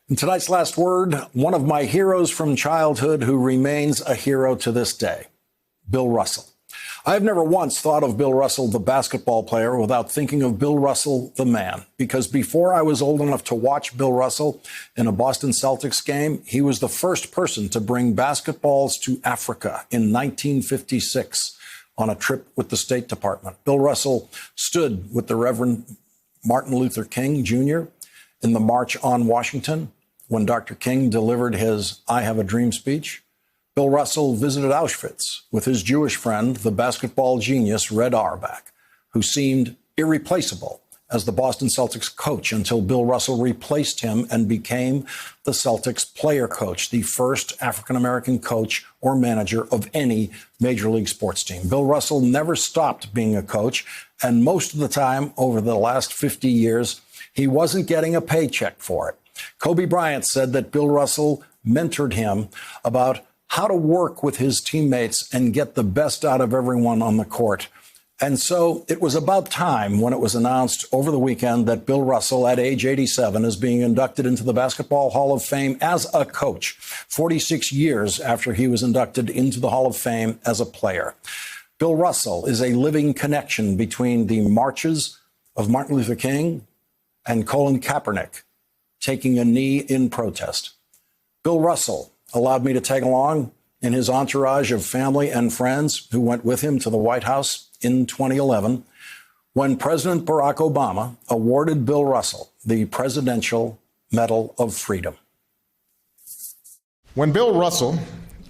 In tonight's last word, one of my heroes from childhood who remains a hero to this day, Bill Russell. I've never once thought of Bill Russell, the basketball player, without thinking of Bill Russell, the man. Because before I was old enough to watch Bill Russell in a Boston Celtics game, he was the first person to bring basketballs to Africa in 1956 on a trip with the State Department. Bill Russell stood with the Reverend Martin Luther King Jr. in the March on Washington when Dr. King delivered his I Have a Dream speech. Bill Russell visited Auschwitz with his Jewish friend, the basketball genius Red Auerbach, who seemed irreplaceable as the Boston Celtics coach until Bill Russell replaced him and became the Celtics player coach, the first African-American coach or manager of any major league sports team. Bill Russell never stopped being a coach, and most of the time over the last 50 years, he wasn't getting a paycheck for it. Kobe Bryant said that Bill Russell mentored him about how to work with his teammates and get the best out of everyone on the court. And so it was about time when it was announced over the weekend that Bill Russell, at age 87, is being inducted into the Basketball Hall of Fame as a coach, 46 years after he was inducted into the Hall of Fame as a player. Bill Russell is a living connection between the marches of Martin Luther King and Colin Kaepernick taking a knee in protest. Bill Russell allowed me to tag along in his entourage of family and friends who went with him to the White House in 2011 when President Barack Obama awarded Bill Russell the Presidential Medal of Freedom. When Bill Russell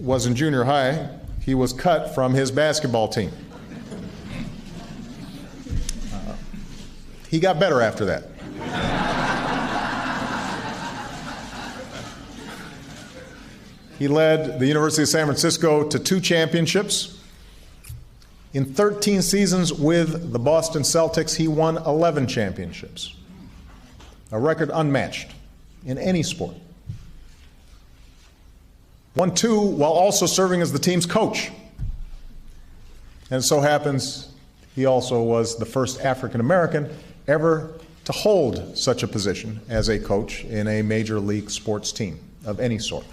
was in junior high, he was cut from his basketball team. He got better after that. He led the University of San Francisco to 2 championships. In 13 seasons with the Boston Celtics, he won 11 championships, a record unmatched in any sport. Won 2 while also serving as the team's coach. And it so happens he also was the first African American ever to hold such a position as a coach in a major league sports team of any sort.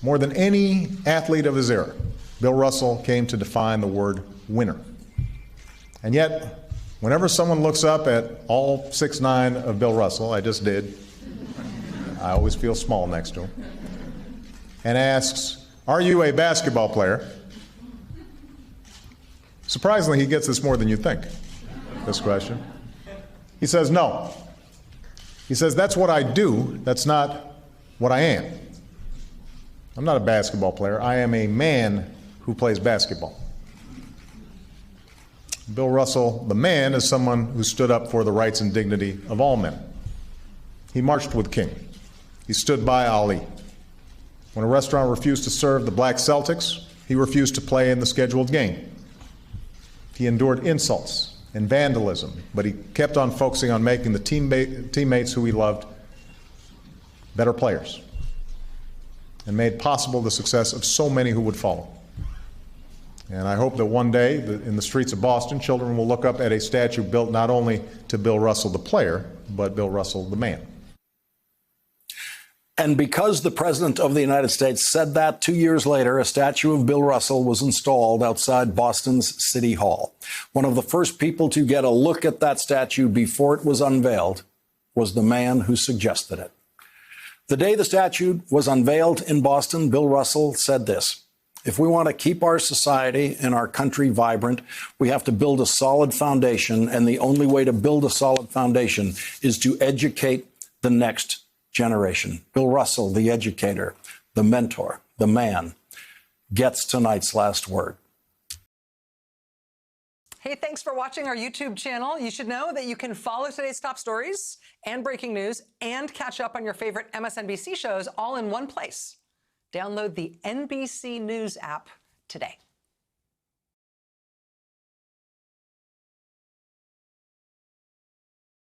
More than any athlete of his era, Bill Russell came to define the word winner. And yet, whenever someone looks up at all 6'9" of Bill Russell, I just did, I always feel small next to him, and asks, "Are you a basketball player?" Surprisingly, he gets this more than you think, this question. He says, "No." He says, "That's what I do, that's not what I am. I'm not a basketball player. I am a man who plays basketball." Bill Russell, the man, is someone who stood up for the rights and dignity of all men. He marched with King. He stood by Ali. When a restaurant refused to serve the black Celtics, he refused to play in the scheduled game. He endured insults and vandalism, but he kept on focusing on making the teammates who he loved better players, and made possible the success of so many who would follow. And I hope that one day in the streets of Boston, children will look up at a statue built not only to Bill Russell the player, but Bill Russell the man. And because the President of the United States said that, 2 years later, a statue of Bill Russell was installed outside Boston's City Hall. One of the first people to get a look at that statue before it was unveiled was the man who suggested it. The day the statue was unveiled in Boston, Bill Russell said this: "If we want to keep our society and our country vibrant, we have to build a solid foundation, and the only way to build a solid foundation is to educate the next generation." Bill Russell, the educator, the mentor, the man, gets tonight's last word. Hey, thanks for watching our YouTube channel. You should know that you can follow today's top stories and breaking news and catch up on your favorite MSNBC shows all in one place. Download the NBC News app today.